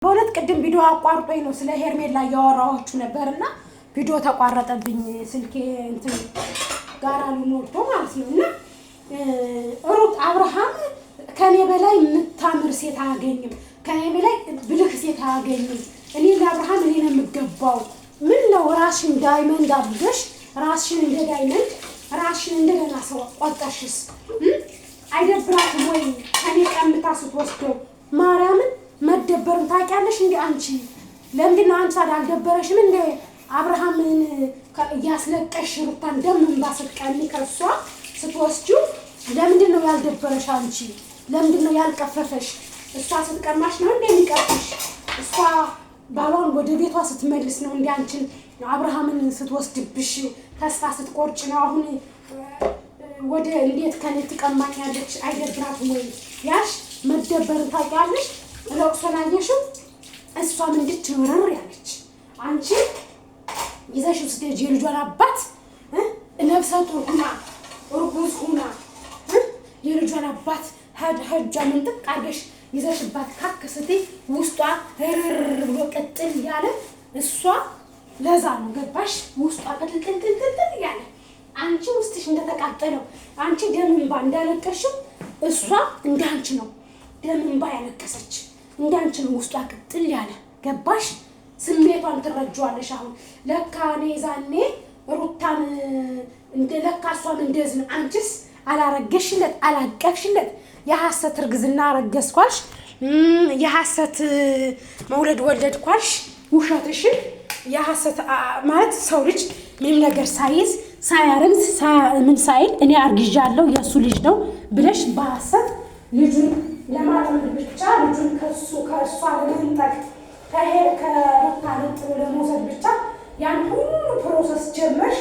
በሁለት ቅድም ቪዲዮ አቋርጦኝ ነው ስለ ሄርሜላ ያወራኋችሁ ነበርና ቪዲዮ ተቋረጠብኝ። ስልኬ እንትን ጋራ ሊሞልቶ ማለት ነውና ሩት አብርሃም ከኔ በላይ የምታምር ሴት አያገኝም፣ ከኔ በላይ ብልህ ሴት አያገኝም። እኔ ለአብርሃም እኔ ነው የምገባው። ምን ነው ራስሽን ዳይመንድ አድርገሽ ራስሽን እንደ ዳይመንድ ራስሽን እንደገና ሰው ቆጣሽስ አይደብራትም ወይ? ከኔ ቀምታ ስትወስደው ማርያምን መደበርን ታውቂያለሽ እንዴ አንቺ? ለምንድን ነው አንቺ አልደበረሽም እንዴ? አብርሃምን ያስለቀሽ ሩታን ደም ባስቀሚ ከሷ ስትወስጂው ለምንድን ነው ያልደበረሽ አንቺ? ለምንድን ነው ያልቀፈፈሽ? እሷ ስትቀማሽ ነው እንዴ የሚቀርፍሽ? እሷ ባሏን ወደ ቤቷ ስትመልስ ነው እንዴ አንቺን አብርሃምን ስትወስድብሽ ተስፋ ስትቆርጭ ነው አሁን ወደ እንዴት ከኔ ትቀማኛለች? አይደብራትም ወይ ያሽ መደበርን ታውቂያለሽ? ለቅሶን አየሽው? እሷም እንድትወረር ያለች አንቺ ይዘሽው ስትሄጂ የልጇን አባት ነፍሰ ጡር ሁና እርጉዝ ሁና የልጇን አባት ሄጃ ምንጥቅ አድርገሽ ይዘሽባት ካከስቴ ውስጧ ረር ብሎ ቅጥል ያለ እሷ ለዛ ነው ገባሽ? ውስጧ ቅጥል ያለ አንቺ ውስጥሽ እንደተቃጠለው አንቺ ደም እንባ እንዳለቀሽው እሷ እንዳንቺ ነው ደም እንባ ያለቀሰች እንዳንቺ ነው ውስጧ ቅጥል ያለ ገባሽ? ስሜቷን ትረጃዋለሽ። አሁን ለካ እኔ ዛኔ ሩታን እንደ ለካ እሷም እንደዚህ ነው። አንቺስ አላረገሽለት አላቀፍሽለት የሐሰት እርግዝና አረገዝኳልሽ፣ የሐሰት መውለድ ወለድኳልሽ። ውሸትሽን የሐሰት ማለት ሰው ልጅ ምንም ነገር ሳይዝ ሳያረግዝ ምን ሳይል እኔ አርግዣለሁ የእሱ ልጅ ነው ብለሽ በሐሰት ልጁን ለማጥመድ ብቻ ልጁን ከእሷ ለመንጠቅ ከሩታ ነጥሎ ለመውሰድ ብቻ ያን ሁሉ ፕሮሰስ ጀመርሽ።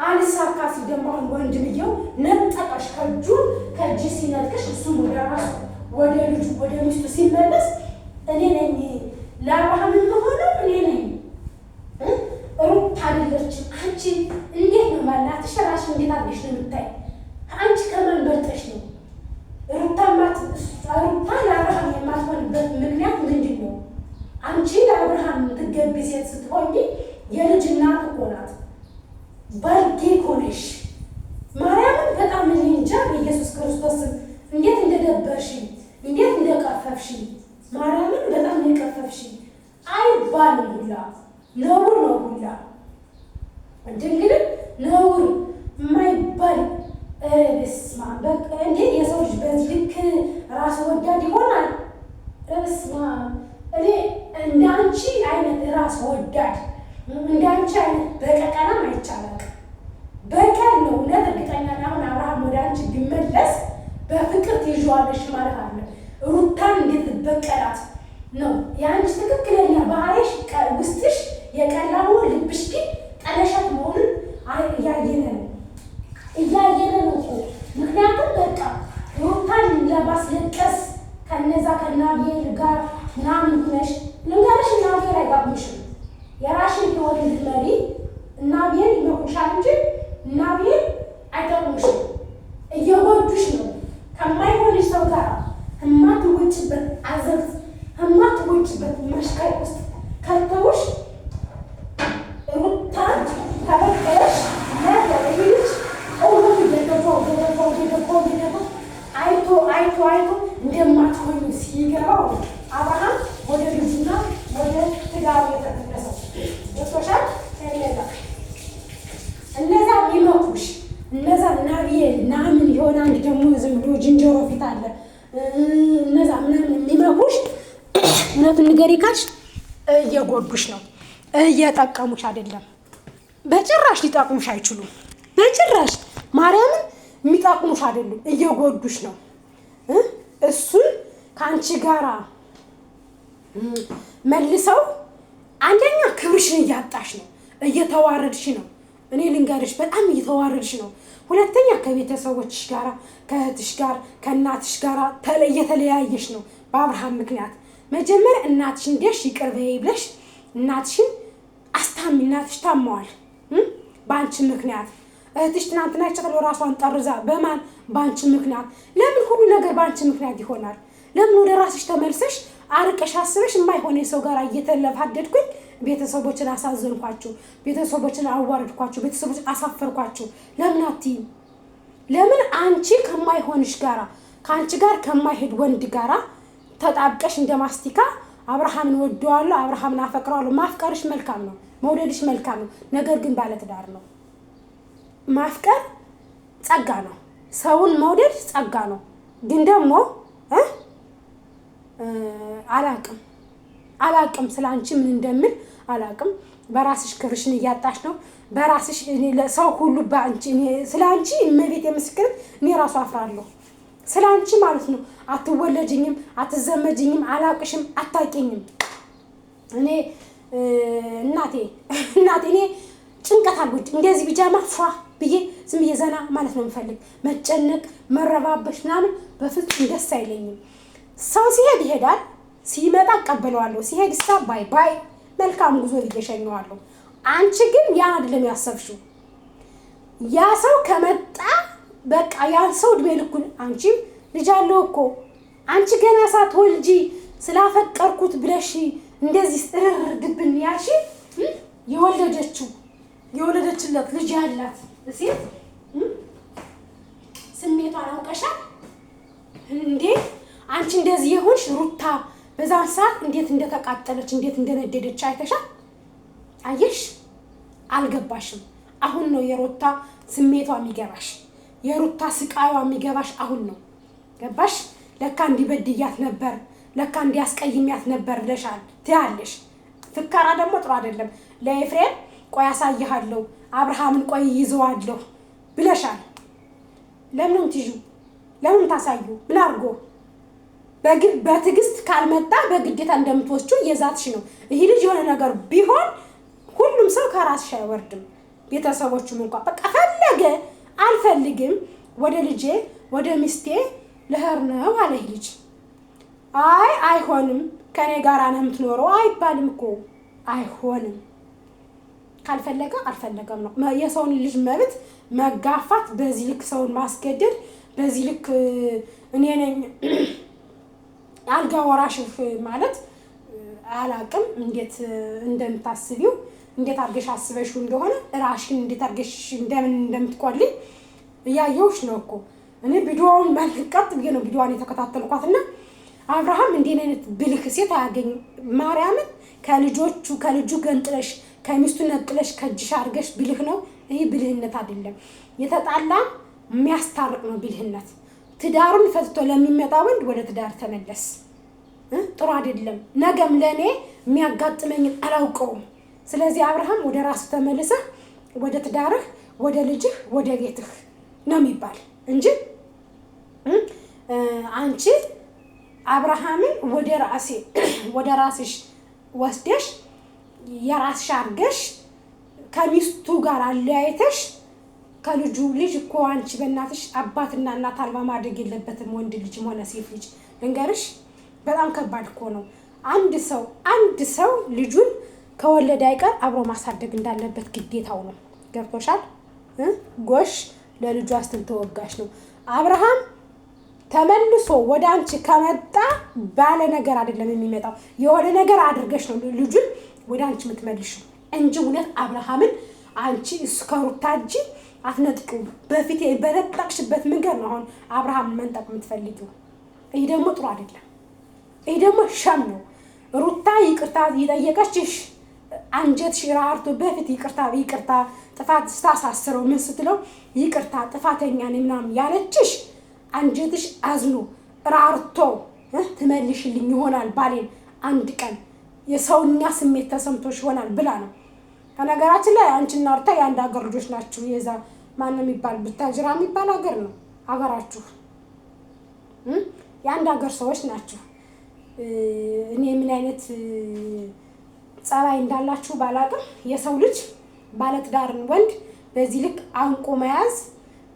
አልሳካ ሲል ደግሞ አሁን ወንድምየው ነጠቀሽ ከእጅ ሲነጥቅሽ እሱም ወደ ራሱ ወደ ልጁ ወደ ሚስቱ ሲመለስ እኔ ነኝ ለአብርሃም የምሆነው እኔ ነኝ ሩታ አይደለችም። አንቺ እንዴት ነው ማናትሽ? ራስሽ እንዴት አድርገሽ ነው የምታይ? አንቺ ከማን በልጠሽ ነው? ሩታ ለአብርሃም የማትሆንበት ምክንያት ምንድን ነው? አንቺ ለአብርሃም ትገቢ ሴት ስትሆኚ የልጅ እናት እኮ ናት። ባልጌ እኮ ነሽ። ማርያምን በጣም እኔ እንጃ ኢየሱስ ክርስቶስን እንዴት እንደደበርሽኝ እንዴት እንደቀፈፍሽኝ ማርያምን በጣም የቀፈፍሽኝ አይባልም ሁላ ነውር ነው ሁላ ድንግልን ነውር የማይባል እስማ በቃ እንዴ የሰው ልጅ በዚህ ልክ ራስ ወዳድ ይሆናል? እስማ እኔ እንዳንቺ አይነት ራስ ወዳድ እንዳንቺ አይነት በቀቀናም አይቻልም። በቀል ነው እውነት እርግጠኛ ነኝ። አሁን አብርሃም ወደ አንቺ ቢመለስ በፍቅር ትይዣዋለሽ ማለት አለ። ሩታን እንዴት በቀላት ነው የአንቺ ትክክለኛ ባህሪሽ ውስጥሽ የቀላ ሆኖ ልብሽ ግን ጠለሸት መሆኑን እያየነ ነው እኮ። ምክንያቱም በቃ ሩታን ለማስለቀስ ከነዛ ከናብኤል ጋር ምናምን ሆነሽ ልንገርሽ፣ ናብኤል አይጋብምሽም። የራስሽን ህይወት እንድትመሪ ናብኤል ይመኩሻል እንጂ ናብኤል አይጠቅሙሽም። እየጎዱሽ ነው። ከማይሆንሽ ሰው ጋር እማትወጪበት አዘቅት እማትወጪበት መሽቀቅ ውስጥ ከተውሽ ሩታ ተበቀለሽ ለልጅ ኦሮም እየገባው አይቶ እንደማትሆኝ ሲገባው አብርሃም ወደ ልጁና ወደ ትዳሩ የተመለሰው ወጥቶሻል። እነዛ የሚመኩሽ እነዛ ናብኤል ምናምን የሆነ አንድ ደግሞ ዝም ብሎ ዝንጀሮ ፊት አለ። እነዛ ምናምን የሚመኩሽ እውነቱን ንገሪ ካልሽ እየጎዱሽ ነው፣ እየጠቀሙሽ አይደለም። በጭራሽ ሊጠቅሙሽ አይችሉም። በጭራሽ ማርያምን የሚጠቅሙሽ አይደሉም፣ እየጎዱሽ ነው። እሱን ከአንቺ ጋራ መልሰው አንደኛ ክብርሽን እያጣሽ ነው፣ እየተዋረድሽ ነው። እኔ ልንገርሽ በጣም እየተዋረድሽ ነው። ሁለተኛ ከቤተሰቦችሽ ጋራ ከእህትሽ ጋር ከእናትሽ ጋራ እየተለያየሽ ነው በአብርሃም ምክንያት። መጀመሪያ እናትሽን ደሽ ይቅር በይ ብለሽ እናትሽን አስታሚ። እናትሽ ታማዋል በአንቺ ምክንያት። እህትሽ ትናንትና ይቻላል ራሷን ጠርዛ በማን በአንቺ ምክንያት። ለምን ሁሉ ነገር በአንቺ ምክንያት ይሆናል? ለምን ወደ ራስሽ ተመልሰሽ አርቀሽ አስበሽ የማይሆን ሰው ጋር እየተለፋደድኩኝ ቤተሰቦችን አሳዘንኳቸው፣ ቤተሰቦችን አዋረድኳቸው፣ ቤተሰቦችን አሳፈርኳቸው። ለምን አትይም? ለምን አንቺ ከማይሆንሽ ጋራ ከአንቺ ጋር ከማይሄድ ወንድ ጋራ ተጣብቀሽ እንደ ማስቲካ አብርሃምን ወደዋለሁ፣ አብርሃምን አፈቅረዋለሁ። ማፍቀርሽ መልካም ነው፣ መውደድሽ መልካም ነው። ነገር ግን ባለትዳር ነው። ማፍቀር ጸጋ ነው፣ ሰውን መውደድ ጸጋ ነው። ግን ደግሞ አላቅም ስላንቺ ምን እንደምን አላቅም። በራስሽ ክብርሽን እያጣሽ ነው። በራስሽ ሰው ሁሉ ባንቺ ስላንቺ እመቤት የምስክር እኔ ራሱ አፍራለሁ ስላንቺ ማለት ነው። አትወለጅኝም፣ አትዘመጅኝም፣ አላቅሽም፣ አታቂኝም። እኔ እናቴ እኔ ጭንቀት አልወድም። እንደዚህ ቢጃማ ፏ ብዬ ዝም ብዬ ዘና ማለት ነው የምፈልግ። መጨነቅ መረባበሽ ምናምን በፍጹም ደስ አይለኝም። ሰው ሲሄድ ይሄዳል፣ ሲመጣ እቀበለዋለሁ። ሲሄድ ባይ ባይ መልካም ጉዞ እየሸኘዋለሁ። አንቺ ግን ያን አይደለም ያሰብሽው። ያ ሰው ከመጣ በቃ ያን ሰው እድሜ ልኩን አንቺ ልጅ አለው እኮ አንቺ ገና ሳትወልጂ ስላፈቀርኩት ብለሽ እንደዚህ ድብን ያልሽ የወለደችለት ልጅ ያላት ሴት ስሜቷን አውቀሻል እንዴ? አንቺ እንደዚህ የሆንሽ ሩታ በዛን ሰዓት እንዴት እንደተቃጠለች እንዴት እንደነደደች አይተሻል? አየሽ? አልገባሽም። አሁን ነው የሩታ ስሜቷ የሚገባሽ፣ የሩታ ስቃይዋ የሚገባሽ አሁን ነው። ገባሽ? ለካ እንዲበድያት ነበር፣ ለካ እንዲያስቀይሚያት ነበር ለሻል ትያለሽ። ፍካራ ደግሞ ጥሩ አይደለም። ለኤፍሬም ቆይ አሳይሃለሁ፣ አብርሃምን ቆይ ይዘዋለሁ ብለሻል። ለምን ትይዩ? ለምን ታሳዩ? ምን አርጎ? በትዕግስት ካልመጣ በግዴታ እንደምትወስጂው የዛትሽ ነው። ይሄ ልጅ የሆነ ነገር ቢሆን ሁሉም ሰው ከራስሽ አይወርድም። ቤተሰቦቹም እንኳን በቃ ፈለገ አልፈልግም ወደ ልጄ ወደ ሚስቴ ልሄድ ነው አለ ልጅ። አይሆንም ከኔ ጋር ነው የምትኖረው አይባልም እኮ። አይሆንም ካልፈለገ አልፈለገም ነው። የሰውን ልጅ መብት መጋፋት፣ በዚህ ልክ ሰውን ማስገደድ፣ በዚህ ልክ እኔ ነኝ አልጋ ወራሽፍ ማለት አላቅም። እንዴት እንደምታስቢው እንዴት አርገሽ አስበሽው እንደሆነ ራሽን እንዴት አርገሽ እንደምትቆልይ እያየሁሽ ነው እኮ። እኔ ቪዲዮውን መልቀጥ ብዬ ነው ቪዲዮዋን የተከታተልኳትና አብርሃም እንዴት አይነት ብልህ ሴት አያገኝም። ማርያምን ከልጁ ገንጥለሽ ከሚስቱ ነጥለሽ ከእጅሽ አርገሽ ብልህ ነው። ይሄ ብልህነት አይደለም። የተጣላ የሚያስታርቅ ነው ብልህነት። ትዳሩን ፈትቶ ለሚመጣ ወንድ ወደ ትዳር ተመለስ። ጥሩ አይደለም። ነገም ለኔ የሚያጋጥመኝ አላውቀውም። ስለዚህ አብርሃም ወደ ራስ ተመልሰህ ወደ ትዳርህ፣ ወደ ልጅህ፣ ወደ ቤትህ ነው የሚባል እንጂ አንቺ አብርሃምን ወደ ራስሽ ወስደሽ የራስሽ አርገሽ ከሚስቱ ጋር አለያይተሽ ከልጁ ልጅ እኮ አንቺ በእናትሽ አባትና እናት አልባ ማድረግ የለበትም ወንድ ልጅም ሆነ ሴት ልጅ። ልንገርሽ በጣም ከባድ እኮ ነው። አንድ ሰው ልጁን ከወለደ አይቀር አብሮ ማሳደግ እንዳለበት ግዴታው ነው። ገብቶሻል? ጎሽ ለልጁ አስተንተወጋሽ ነው። አብርሃም ተመልሶ ወደ አንቺ ከመጣ ባለ ነገር አይደለም የሚመጣው። የሆነ ነገር አድርገሽ ነው ልጁን ወደ አንቺ የምትመልሺው እንጂ እውነት አብርሃምን አንቺ እስከሩታ እጅ አትነጥቂው። በፊት በተጠቅሽበት መንገድ ነው አሁን አብርሃም መንጠቅ የምትፈልጊው። ይሄ ደግሞ ጥሩ አይደለም። ይሄ ደግሞ ሸም ነው። ሩታ ይቅርታ እየጠየቀችሽ አንጀትሽ ራርቶ በፊት ይቅርታ ጥፋት ስታሳስረው ምን ስትለው ይቅርታ ጥፋተኛ ነኝ ምናምን ያለችሽ አንጀትሽ አዝኖ ራርቶ ትመልሽልኝ ይሆናል ባሌን አንድ ቀን የሰውኛ ስሜት ተሰምቶሽ ይሆናል ብላ ነው። ከነገራችን ላይ አንቺና ሩታ የአንድ ሀገር ልጆች ናችሁ። የዛ ማን የሚባል ብታጅራ የሚባል ሀገር ነው ሀገራችሁ። የአንድ ሀገር ሰዎች ናችሁ። እኔ ምን አይነት ጸባይ እንዳላችሁ ባላቅም የሰው ልጅ ባለትዳርን ወንድ በዚህ ልክ አንቆ መያዝ፣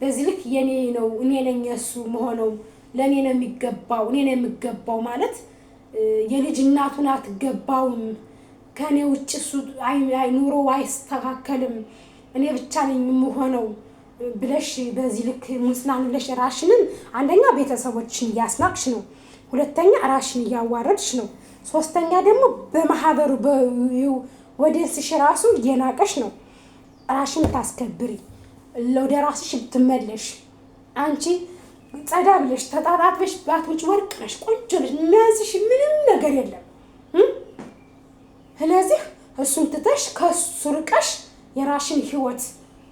በዚህ ልክ የኔ ነው እኔ ነኝ የሱ መሆነው ለኔ ነው የሚገባው እኔ ነው የሚገባው ማለት የልጅ እናቱን አትገባውም። ከኔ ውጭ እሱ ኑሮ አይስተካከልም እኔ ብቻ ነኝ የምሆነው ብለሽ በዚህ ልክ ሙስናን ብለሽ ራሽንን አንደኛ ቤተሰቦችን እያስናቅሽ ነው፣ ሁለተኛ ራሽን እያዋረድሽ ነው። ሶስተኛ ደግሞ በማህበሩ ወደስሽ ራሱ እየናቀሽ ነው። ራሽን ታስከብሪ ወደ ራስሽ ብትመለሽ አንቺ ጸዳ ብለሽ ተጣጣጥበሽ ባትውጭ ወርቅ ነሽ፣ ቆንጆ ነሽ፣ የሚያንስሽ ምንም ነገር የለም። ስለዚህ እሱን ትተሽ ከሱ ርቀሽ የራሽን ህይወት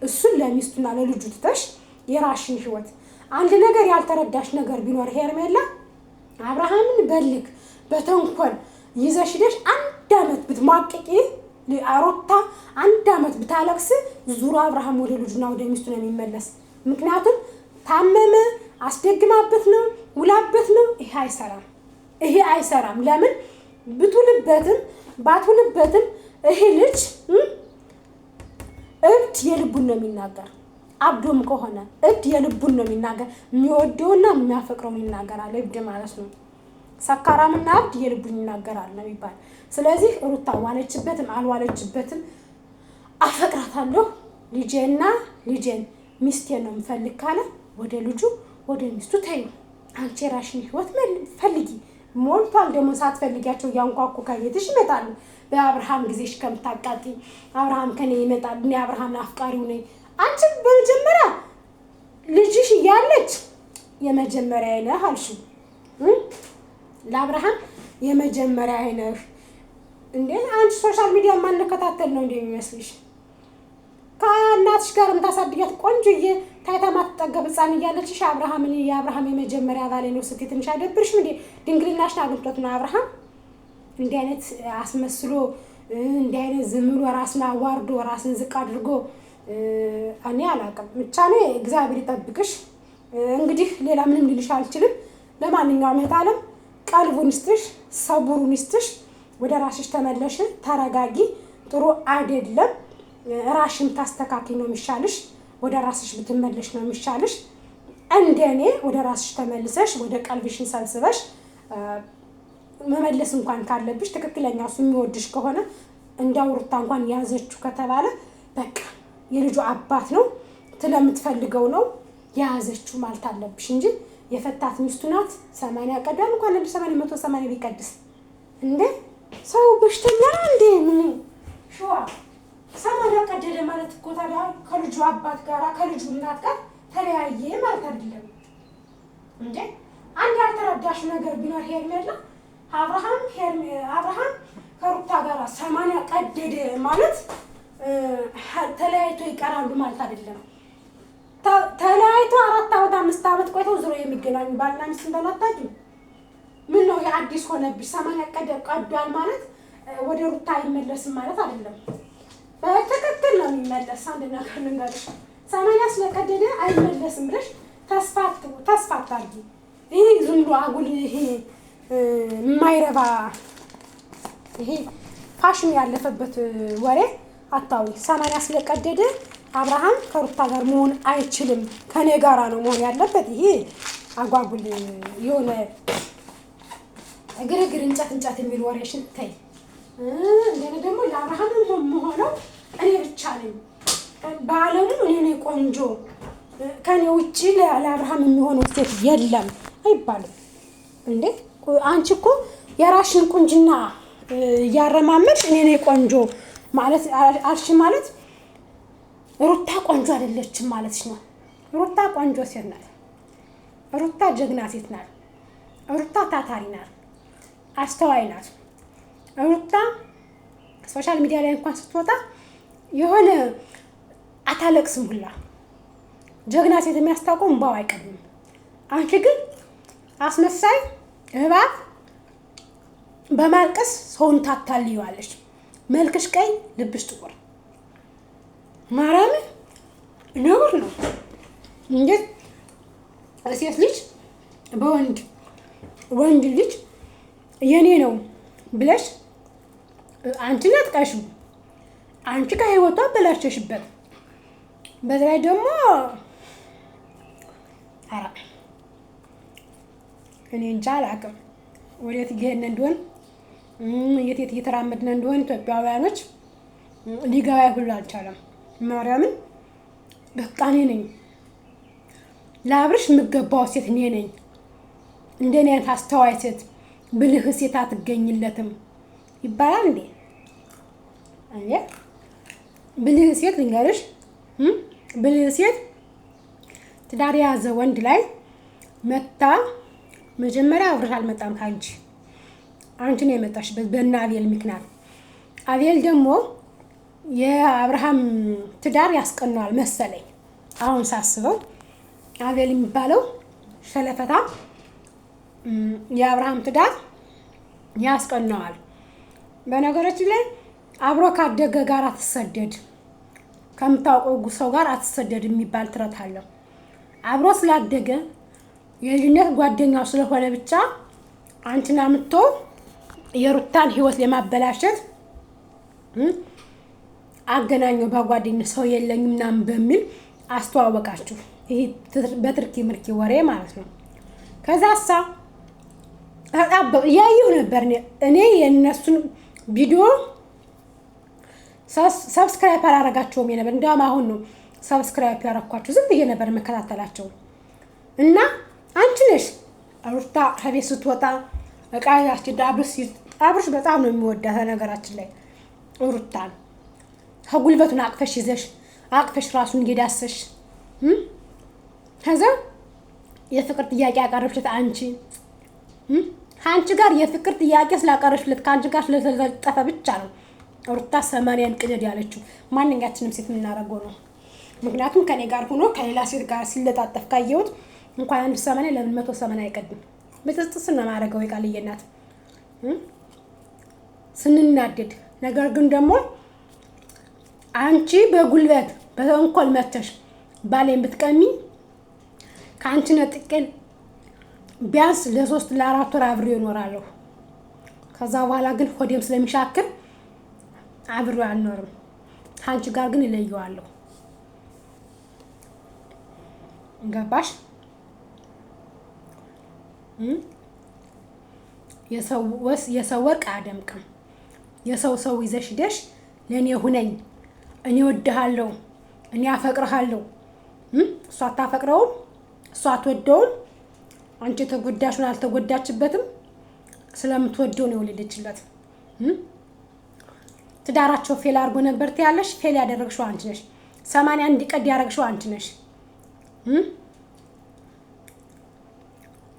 እሱን ለሚስቱና ለልጁ ትተሽ የራሽን ህይወት። አንድ ነገር ያልተረዳሽ ነገር ቢኖር ሄርሜላ አብርሃምን በልክ በተንኮል ይዘሽ ሄደሽ 1 ዓመት ብትማቅቂ ሩታ 1 ዓመት ብታለቅስ ዙሮ አብርሃም ወደ ልጁና ወደ ሚስቱ ነው የሚመለስ። ምክንያቱም ታመመ አስደግማበት ነው ውላበት ነው። ይሄ አይሰራም። ለምን ብትውልበትም ባትውልበትም ይሄ ልጅ እብድ የልቡን ነው የሚናገር። አብዶም ከሆነ እብድ የልቡን ነው የሚናገር። የሚወደውና የሚያፈቅረውን ይናገራል። እብድ ማለት ነው። ሰካራምና እብድ የልቡን ይናገራል ነው የሚባል። ስለዚህ ሩታ ዋለችበትም አልዋለችበትም አፈቅራታለሁ፣ ልጄን ሚስቴን ነው የምፈልግ ካለ ወደ ልጁ ወደ ሚስቱ ተይው። አንቺ የራሽን ህይወት ፈልጊ። ሞልቷል ደግሞ ሳትፈልጊያቸው እያንኳኩ ከቤትሽ ይመጣሉ። በአብርሃም ጊዜሽ ከምታቃጢ አብርሃም ከኔ ይመጣል፣ እኔ አብርሃም አፍቃሪው ነኝ። አንቺ በመጀመሪያ ልጅሽ እያለች የመጀመሪያ አይነህ አልሽው። ለአብርሃም የመጀመሪያ አይነህ እንዴ? አንቺ ሶሻል ሚዲያ ማንከታተል ነው እንዴ የሚመስልሽ? ከእናትሽ ጋር የምታሳድጊያት ቆንጆዬ ታይታ ማትጠገብ ህፃን እያለችሽ የአብርሃም የመጀመሪያ ባሌ ነው ስትይ ትንሽ አይደብርሽም እንዴ? ድንግልናሽን አግኝቶት ነው አብርሃም እንዲህ አይነት አስመስሎ እንዲህ አይነት ዝም ብሎ ራስን አዋርዶ ራስን ዝቅ አድርጎ እኔ አላውቅም። ብቻ ነው እግዚአብሔር ይጠብቅሽ። እንግዲህ ሌላ ምንም ልልሽ አልችልም። ለማንኛውም የታለም ቀልቡን ይስጥሽ፣ ሰቡሩን ይስጥሽ። ወደ ራስሽ ተመለሽ፣ ተረጋጊ። ጥሩ አይደለም። ራስሽን ታስተካክል ነው የሚሻልሽ። ወደ ራስሽ ብትመለሽ ነው የሚሻልሽ። እንደኔ ወደ ራስሽ ተመልሰሽ ወደ ቀልብሽን ሰብስበሽ መመለስ እንኳን ካለብሽ ትክክለኛ እሱ የሚወድሽ ከሆነ እንዳውሩታ እንኳን ያዘችው ከተባለ በቃ የልጁ አባት ነው ስለምትፈልገው ነው ያዘችው ማለት አለብሽ እንጂ የፈታት ሚስቱ ናት 80 ቀዳም እንኳን እንደ 180 ቢቀድስ እንዴ ሰው በሽተኛ እንዴ ምን ሸዋ 80 ቀደደ ማለት እኮ ታዲያ ከልጁ አባት ጋር ከልጁ እናት ጋር ተለያየ ማለት አይደለም እንዴ። አንድ ያልተረዳሽ ነገር ቢኖር ሄርሜላ አብርሃም ከሩታ ጋር 80 ቀደደ ማለት ተለያይቶ ይቀራሉ ማለት አይደለም። ተለያይቶ 4 ዓመት 5 ዓመት ቆይተው ዙሮ የሚገናኙ ባልና ሚስት እንደናታጁ ምን ነው የአዲስ ሆነብሽ? 80 ቀዷል ማለት ወደ ሩታ አይመለስም ማለት አይደለም። በትክክል ነው የሚመለስ። አንድ ነገር ልንገርሽ 80 ስለቀደደ አይመለስም ብለሽ ተስፋ አታርጊ። ይሄ ዝም ብሎ አጉል ይሄ የማይረባ ይሄ ፋሽን ያለፈበት ወሬ አታዊ። 80 ስለቀደደ አብርሃም ከሩታ ጋር መሆን አይችልም፣ ከኔ ጋራ ነው መሆን ያለበት። ይሄ አጓጉል የሆነ ግርግር እንጨት የሚል ወሬሽን ተይ። እንደነ ደግሞ ለአብርሃም መሆነው እኔ ብቻ ነኝ፣ በዓለሙ እኔ ነኝ ቆንጆ፣ ከኔ ውጪ ለአብርሃም የሚሆነው ሴት የለም አይባልም እንዴ። አንቺ እኮ የራስሽን ቁንጅና እያረማመድሽ እኔ ነኝ ቆንጆ ማለት አልሽ ማለት ሩታ ቆንጆ አይደለችም ማለትሽ ነው። ሩታ ቆንጆ ሴት ናት። ሩታ ጀግና ሴት ናት። ሩታ ታታሪ ናት፣ አስተዋይ ናት። ሩታ ሶሻል ሚዲያ ላይ እንኳን ስትወጣ የሆነ አታለቅስም ሁላ። ጀግና ሴት የሚያስታውቀው እንባው አይቀርም። አንቺ ግን አስመሳይ እባብ በማልቀስ ሰውን ታታልይዋለሽ። መልክሽ ቀይ ልብሽ ጥቁር ማራም ነውር ነው። እንዴት ሴት ልጅ ወንድ ልጅ የኔ ነው ብለሽ አንቺ ነጥቀሽው፣ አንቺ ከህይወቷ በላሸሽበት። በዛ ደግሞ አራ እኔ እንጃ አላውቅም ወዴት እየሄድን እንደሆነ የት እየተራመድን እንደሆነ ኢትዮጵያውያኖች ሊገባ ሁሉ አልቻለም። ማርያምን በቃ እኔ ነኝ ለአብርሽ የምገባው ሴት እኔ ነኝ። እንደኔ አይነት አስተዋይ ሴት ብልህ ሴት አትገኝለትም ይባላል እንዴ? አየ ብልህ ሴት ልንገርሽ፣ ብልህ ሴት ትዳር የያዘ ወንድ ላይ መታ መጀመሪያ አብረሽ አልመጣም ካንቺ አንቺ ነው የመጣሽበት በእነ አቤል ምክንያት። አቤል ደግሞ የአብርሃም ትዳር ያስቀነዋል መሰለኝ። አሁን ሳስበው አቤል የሚባለው ሸለፈታ የአብርሃም ትዳር ያስቀነዋል። በነገራችን ላይ አብሮ ካደገ ጋር አትሰደድ፣ ከምታውቀው ሰው ጋር አትሰደድ የሚባል ትረት አለው። አብሮ ስላደገ የልጅነት ጓደኛው ስለሆነ ብቻ አንቺን አምጥቶ የሩታን ህይወት ለማበላሸት አገናኘው በጓደኝነት ሰው የለኝም ምናምን በሚል አስተዋወቃችሁ። ይሄ በትርኪ ምርኪ ወሬ ማለት ነው። ከዛሳ ያየሁ ነበር እኔ የእነሱን ቪዲዮ ሰብስክራይብ አላረጋቸውም ነበር። እንደውም አሁን ነው ሰብስክራይብ ያረኳቸው። ዝም ብዬ ነበር መከታተላቸው እና አንቺ ነሽ ሩታ ከቤት ስትወጣ እቃ ያስችዳ አብርሽ በጣም ነው የሚወዳት። ነገራችን ላይ ሩታን ከጉልበቱን አቅፈሽ ይዘሽ አቅፈሽ ራሱን እየዳሰሽ ከዛ የፍቅር ጥያቄ ያቀረብሽለት አንቺ ጋር የፍቅር ጥያቄ ስላቀረብሽለት ከአንቺ ጋር ስለተለጠፈ ብቻ ነው ሩታ 80 ቅደድ ያለችው። ማንኛችንም ሴት የምናደርገው ነው። ምክንያቱም ከኔ ጋር ሆኖ ከሌላ ሴት ጋር ሲለጣጠፍ ካየሁት እንኳን 180 ለምን 180 አይቀድም። በጥስጥስ ነው ማረገው የቃልዬ እናት ስንናደድ። ነገር ግን ደግሞ አንቺ በጉልበት በተንኮል መተሽ ባሌን ብትቀሚ ከአንቺ ነጥቄን ቢያንስ ለ3 ለ4 ወር አብሬው እኖራለሁ። ከዛ በኋላ ግን ሆዴም ስለሚሻክር አብሬው አልኖርም። ከአንቺ ጋር ግን እለየዋለሁ። ገባሽ? የሰው ወርቅ አያደምቅም። የሰው ይዘሽ ሄደሽ ለእኔ ሁነኝ፣ እኔ ወድሃለሁ፣ እኔ አፈቅርሃለሁ። እሷ አታፈቅረውም፣ እሷ አትወደውም። አንቺ የተጎዳሽውን አልተጎዳችበትም። ስለምትወደው ነው የወለደችለት። ትዳራቸው ፌል አድርጎ ነበር ትያለሽ። ፌል ያደረግሽው አንቺ ነሽ። 80 እንዲቀድ ያደረግሽው አንቺ ነሽ።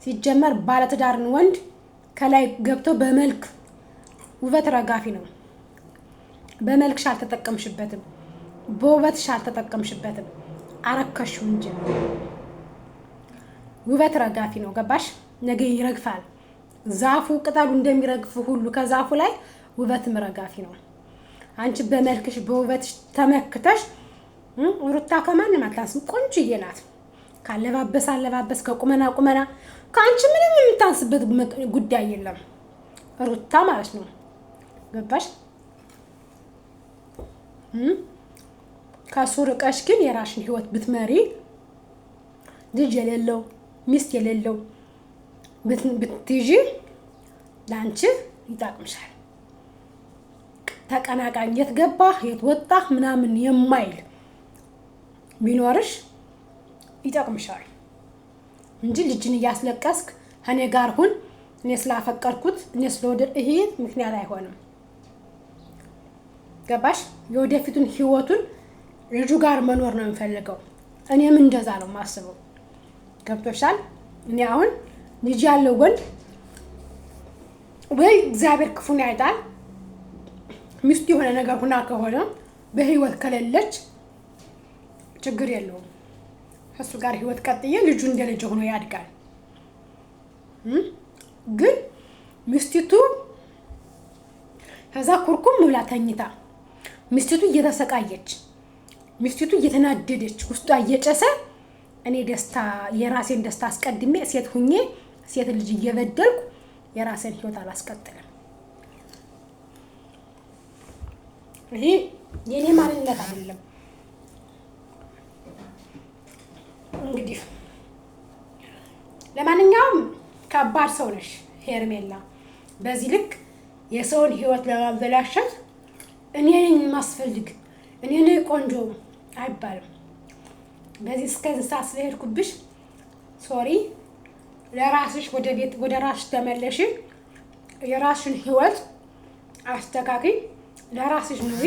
ሲጀመር ባለትዳርን ወንድ ከላይ ገብቶ በመልክ ውበት ረጋፊ ነው። በመልክሽ አልተጠቀምሽበትም፣ በውበትሽ አልተጠቀምሽበትም። አረከሽው እንጂ ውበት ረጋፊ ነው። ገባሽ? ነገ ይረግፋል። ዛፉ ቅጠሉ እንደሚረግፍ ሁሉ ከዛፉ ላይ ውበትም ረጋፊ ነው። አንቺ በመልክሽ በውበትሽ ተመክተሽ ሩታ ከማንም አታንስም። ቆንጆዬ ናት። ካለባበስ ከቁመና ከአንቺ ምንም የምታንስበት ጉዳይ የለም ሩታ ማለት ነው። ገባሽ? ከሱ ርቀሽ ግን የራሽን ህይወት ብትመሪ ልጅ የሌለው ሚስት የሌለው ብትይዢ ለአንቺ ይጠቅምሻል። ተቀናቃኝ የት ገባህ የት ወጣህ ምናምን የማይል ቢኖርሽ ይጠቅምሻል እንጂ ልጅን እያስለቀስክ እኔ ጋር ሁን፣ እኔ ስላፈቀርኩት፣ እኔ ስለወደድ ይሄ ምክንያት አይሆንም። ገባሽ? የወደፊቱን ህይወቱን ልጁ ጋር መኖር ነው የሚፈልገው። እኔም እንደዛ ነው የማስበው። ገብቶሻል? እኔ አሁን ልጅ ያለው ወንድ ወይ እግዚአብሔር ክፉን ያይጣል፣ ሚስቱ የሆነ ነገር ሁና ከሆነ በህይወት ከሌለች ችግር የለውም። ከሱ ጋር ህይወት ቀጥዬ ልጁ እንደ ልጅ ሆኖ ያድጋል። ግን ሚስቲቱ ከዛ ኩርኩም ብላ ተኝታ ሚስቲቱ እየተሰቃየች ሚስቲቱ እየተናደደች ውስጧ እየጨሰ እኔ ደስታ የራሴን ደስታ አስቀድሜ ሴት ሁኜ ሴት ልጅ እየበደልኩ የራሴን ህይወት አላስቀጥልም። ይሄ የኔ ማንነት አይደለም። እንግዲህ ለማንኛውም ከባድ ሰው ነሽ ሄርሜላ። በዚህ ልክ የሰውን ህይወት ለማበላሸት እኔ ነኝ የማስፈልግ እኔ ነኝ ቆንጆ አይባልም። በዚህ እስከዚህ ሰዓት ስለሄድኩብሽ ሶሪ። ለራስሽ ወደ ራስሽ ተመለሽ። የራስሽን ህይወት አስተካኪ፣ ለራስሽ ኑሪ።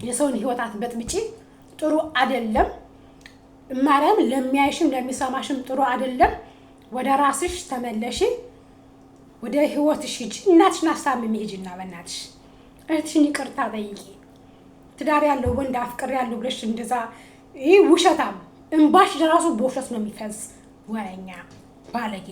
የሰውን ህይወት አትበጥብጪ። ጥሩ አይደለም። ማርያም ለሚያይሽም ለሚሰማሽም ጥሩ አይደለም። ወደ ራስሽ ተመለሺ። ወደ ህይወትሽ ሂጂ። እናትሽን አሳምሚ ሂጂና በእናትሽ እህትሽን ይቅርታ ጠይቂ። ትዳር ያለው ወንድ አፍቅር ያለው ብለሽ እንደዛ ይህ ውሸታም እንባሽ ለራሱ በውሸት ነው የሚፈዝ ወረኛ ባለጌ